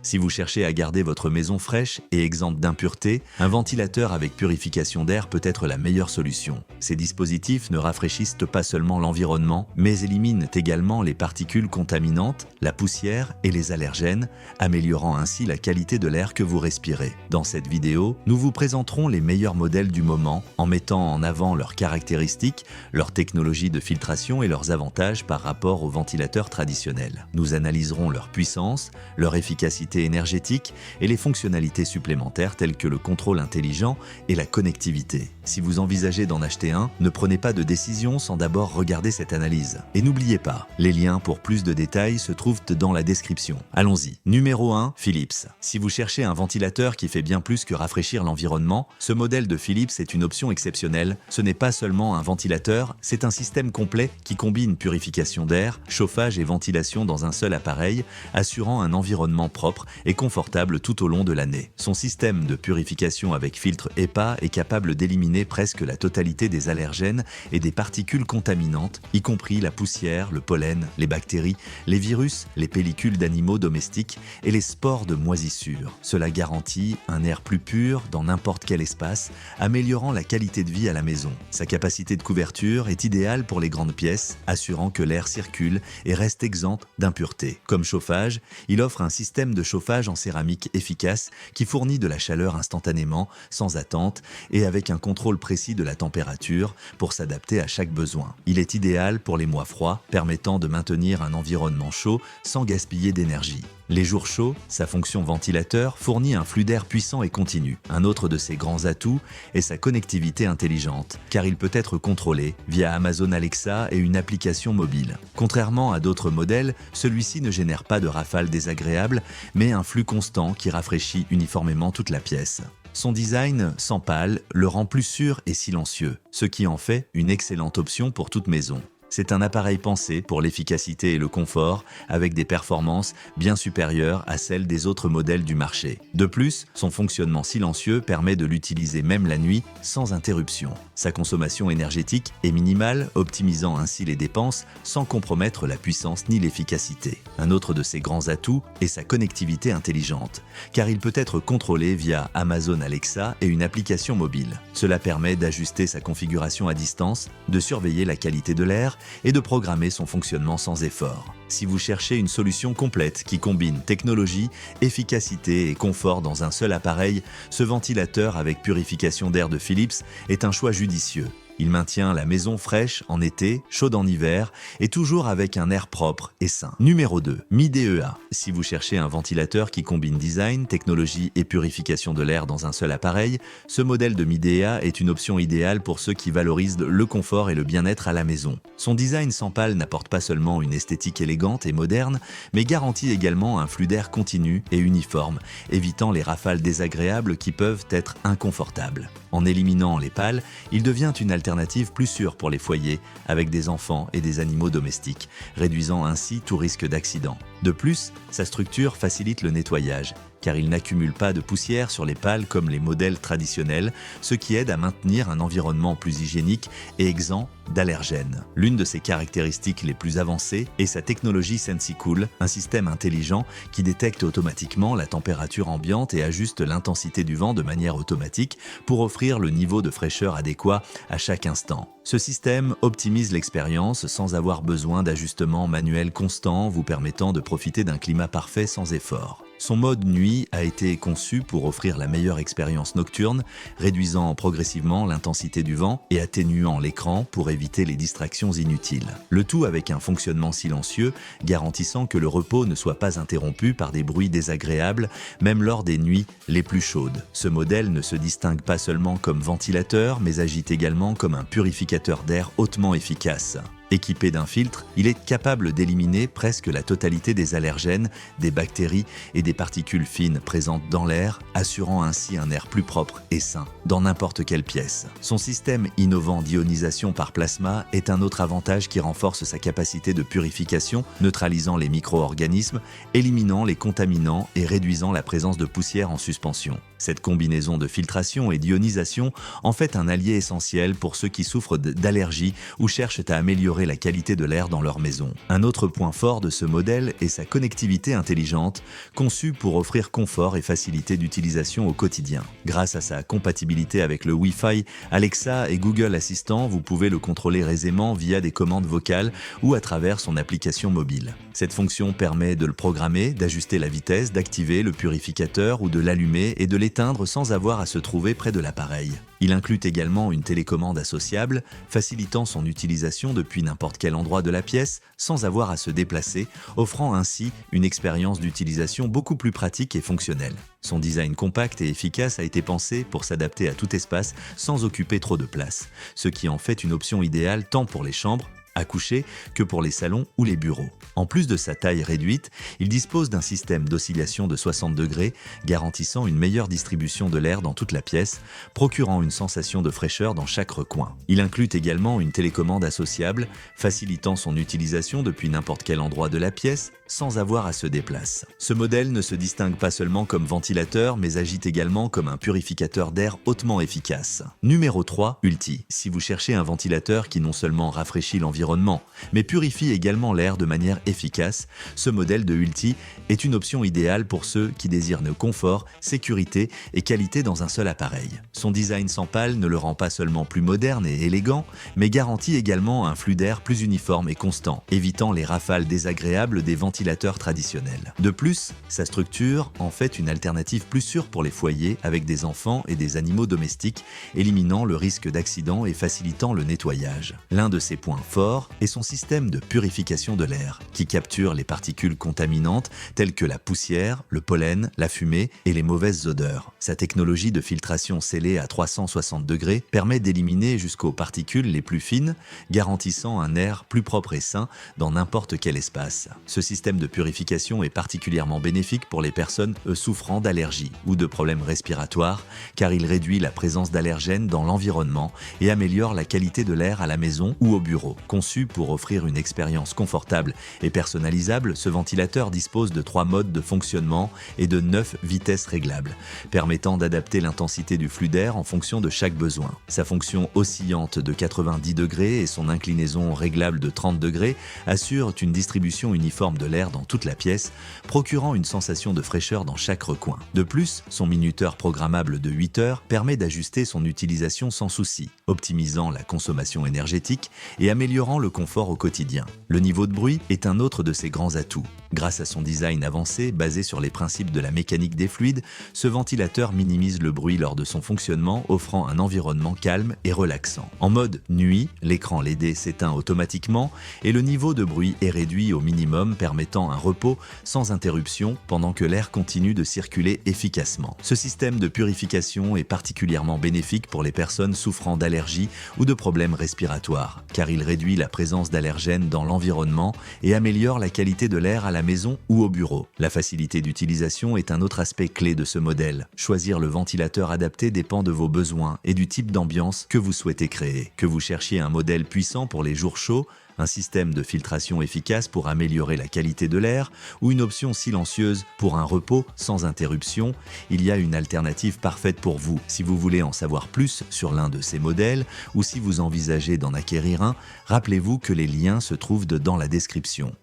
Si vous cherchez à garder votre maison fraîche et exempte d'impuretés, un ventilateur avec purification d'air peut être la meilleure solution. Ces dispositifs ne rafraîchissent pas seulement l'environnement, mais éliminent également les particules contaminantes, la poussière et les allergènes, améliorant ainsi la qualité de l'air que vous respirez. Dans cette vidéo, nous vous présenterons les meilleurs modèles du moment en mettant en avant leurs caractéristiques, leur technologie de filtration et leurs avantages par rapport aux ventilateurs traditionnels. Nous analyserons leur puissance, leur efficacité énergétique et les fonctionnalités supplémentaires telles que le contrôle intelligent et la connectivité. Si vous envisagez d'en acheter un, ne prenez pas de décision sans d'abord regarder cette analyse. Et n'oubliez pas, les liens pour plus de détails se trouvent dans la description. Allons-y. Numéro 1, Philips. Si vous cherchez un ventilateur qui fait bien plus que rafraîchir l'environnement, ce modèle de Philips est une option exceptionnelle. Ce n'est pas seulement un ventilateur, c'est un système complet qui combine purification d'air, chauffage et ventilation dans un seul appareil, assurant un environnement propre et confortable tout au long de l'année. Son système de purification avec filtre HEPA est capable d'éliminer presque la totalité des allergènes et des particules contaminantes, y compris la poussière, le pollen, les bactéries, les virus, les pellicules d'animaux domestiques et les spores de moisissures. Cela garantit un air plus pur dans n'importe quel espace, améliorant la qualité de vie à la maison. Sa capacité de couverture est idéale pour les grandes pièces, assurant que l'air circule et reste exempt d'impuretés. Comme chauffage, il offre un système de chauffage en céramique efficace qui fournit de la chaleur instantanément, sans attente et avec un contrôle précis de la température pour s'adapter à chaque besoin. Il est idéal pour les mois froids, permettant de maintenir un environnement chaud sans gaspiller d'énergie. Les jours chauds, sa fonction ventilateur fournit un flux d'air puissant et continu. Un autre de ses grands atouts est sa connectivité intelligente, car il peut être contrôlé via Amazon Alexa et une application mobile. Contrairement à d'autres modèles, celui-ci ne génère pas de rafales désagréables, mais un flux constant qui rafraîchit uniformément toute la pièce. Son design, sans pâle, le rend plus sûr et silencieux, ce qui en fait une excellente option pour toute maison. C'est un appareil pensé pour l'efficacité et le confort, avec des performances bien supérieures à celles des autres modèles du marché. De plus, son fonctionnement silencieux permet de l'utiliser même la nuit sans interruption. Sa consommation énergétique est minimale, optimisant ainsi les dépenses sans compromettre la puissance ni l'efficacité. Un autre de ses grands atouts est sa connectivité intelligente, car il peut être contrôlé via Amazon Alexa et une application mobile. Cela permet d'ajuster sa configuration à distance, de surveiller la qualité de l'air et de programmer son fonctionnement sans effort. Si vous cherchez une solution complète qui combine technologie, efficacité et confort dans un seul appareil, ce ventilateur avec purification d'air de Philips est un choix judicieux. Il maintient la maison fraîche en été, chaude en hiver et toujours avec un air propre et sain. Numéro 2, Midea. Si vous cherchez un ventilateur qui combine design, technologie et purification de l'air dans un seul appareil, ce modèle de Midea est une option idéale pour ceux qui valorisent le confort et le bien-être à la maison. Son design sans pâle n'apporte pas seulement une esthétique élégante et moderne, mais garantit également un flux d'air continu et uniforme, évitant les rafales désagréables qui peuvent être inconfortables. En éliminant les pâles, il devient une alternative plus sûre pour les foyers avec des enfants et des animaux domestiques, réduisant ainsi tout risque d'accident. De plus, sa structure facilite le nettoyage, car il n'accumule pas de poussière sur les pâles comme les modèles traditionnels, ce qui aide à maintenir un environnement plus hygiénique et exempt d'allergènes. L'une de ses caractéristiques les plus avancées est sa technologie SensiCool, un système intelligent qui détecte automatiquement la température ambiante et ajuste l'intensité du vent de manière automatique pour offrir le niveau de fraîcheur adéquat à chaque instant. Ce système optimise l'expérience sans avoir besoin d'ajustements manuels constants, vous permettant de profiter d'un climat parfait sans effort. Son mode nuit a été conçu pour offrir la meilleure expérience nocturne, réduisant progressivement l'intensité du vent et atténuant l'écran pour éviter les distractions inutiles. Le tout avec un fonctionnement silencieux, garantissant que le repos ne soit pas interrompu par des bruits désagréables, même lors des nuits les plus chaudes. Ce modèle ne se distingue pas seulement comme ventilateur, mais agit également comme un purificateur d'air hautement efficace. Équipé d'un filtre, il est capable d'éliminer presque la totalité des allergènes, des bactéries et des particules fines présentes dans l'air, assurant ainsi un air plus propre et sain dans n'importe quelle pièce. Son système innovant d'ionisation par plasma est un autre avantage qui renforce sa capacité de purification, neutralisant les micro-organismes, éliminant les contaminants et réduisant la présence de poussière en suspension. Cette combinaison de filtration et d'ionisation en fait un allié essentiel pour ceux qui souffrent d'allergies ou cherchent à améliorer améliorer la qualité de l'air dans leur maison. Un autre point fort de ce modèle est sa connectivité intelligente, conçue pour offrir confort et facilité d'utilisation au quotidien. Grâce à sa compatibilité avec le Wi-Fi, Alexa et Google Assistant, vous pouvez le contrôler aisément via des commandes vocales ou à travers son application mobile. Cette fonction permet de le programmer, d'ajuster la vitesse, d'activer le purificateur ou de l'allumer et de l'éteindre sans avoir à se trouver près de l'appareil. Il inclut également une télécommande associable, facilitant son utilisation depuis n'importe quel endroit de la pièce sans avoir à se déplacer, offrant ainsi une expérience d'utilisation beaucoup plus pratique et fonctionnelle. Son design compact et efficace a été pensé pour s'adapter à tout espace sans occuper trop de place, ce qui en fait une option idéale tant pour les chambres à coucher que pour les salons ou les bureaux. En plus de sa taille réduite, il dispose d'un système d'oscillation de 60 degrés garantissant une meilleure distribution de l'air dans toute la pièce, procurant une sensation de fraîcheur dans chaque recoin. Il inclut également une télécommande associable, facilitant son utilisation depuis n'importe quel endroit de la pièce sans avoir à se déplacer. Ce modèle ne se distingue pas seulement comme ventilateur, mais agit également comme un purificateur d'air hautement efficace. Numéro 3, Ulti. Si vous cherchez un ventilateur qui non seulement rafraîchit l'environnement, mais purifie également l'air de manière efficace, ce modèle de Ulti est une option idéale pour ceux qui désirent le confort, sécurité et qualité dans un seul appareil. Son design sans pale ne le rend pas seulement plus moderne et élégant, mais garantit également un flux d'air plus uniforme et constant, évitant les rafales désagréables des ventilateurs traditionnels. De plus, sa structure en fait une alternative plus sûre pour les foyers avec des enfants et des animaux domestiques, éliminant le risque d'accident et facilitant le nettoyage. L'un de ses points forts est son système de purification de l'air, qui capture les particules contaminantes telles que la poussière, le pollen, la fumée et les mauvaises odeurs. Sa technologie de filtration scellée à 360 degrés permet d'éliminer jusqu'aux particules les plus fines, garantissant un air plus propre et sain dans n'importe quel espace. Ce système de purification est particulièrement bénéfique pour les personnes souffrant d'allergies ou de problèmes respiratoires, car il réduit la présence d'allergènes dans l'environnement et améliore la qualité de l'air à la maison ou au bureau. Conçu pour offrir une expérience confortable et personnalisable, ce ventilateur dispose de 3 modes de fonctionnement et de 9 vitesses réglables, permettant d'adapter l'intensité du flux d'air en fonction de chaque besoin. Sa fonction oscillante de 90 degrés et son inclinaison réglable de 30 degrés assurent une distribution uniforme de l'air dans toute la pièce, procurant une sensation de fraîcheur dans chaque recoin. De plus, son minuteur programmable de 8 heures permet d'ajuster son utilisation sans souci, optimisant la consommation énergétique et améliorant le confort au quotidien. Le niveau de bruit est un autre de ses grands atouts. Grâce à son design avancé, basé sur les principes de la mécanique des fluides, ce ventilateur minimise le bruit lors de son fonctionnement, offrant un environnement calme et relaxant. En mode nuit, l'écran LED s'éteint automatiquement et le niveau de bruit est réduit au minimum, permettant un repos sans interruption pendant que l'air continue de circuler efficacement. Ce système de purification est particulièrement bénéfique pour les personnes souffrant d'allergies ou de problèmes respiratoires, car il réduit la présence d'allergènes dans l'environnement et améliore la qualité de l'air à la maison ou au bureau. La facilité d'utilisation est un autre aspect clé de ce modèle. Choisir le ventilateur adapté dépend de vos besoins et du type d'ambiance que vous souhaitez créer. Que vous cherchiez un modèle puissant pour les jours chauds, un système de filtration efficace pour améliorer la qualité de l'air ou une option silencieuse pour un repos sans interruption, il y a une alternative parfaite pour vous. Si vous voulez en savoir plus sur l'un de ces modèles ou si vous envisagez d'en acquérir un, rappelez-vous que les liens se trouvent dans la description.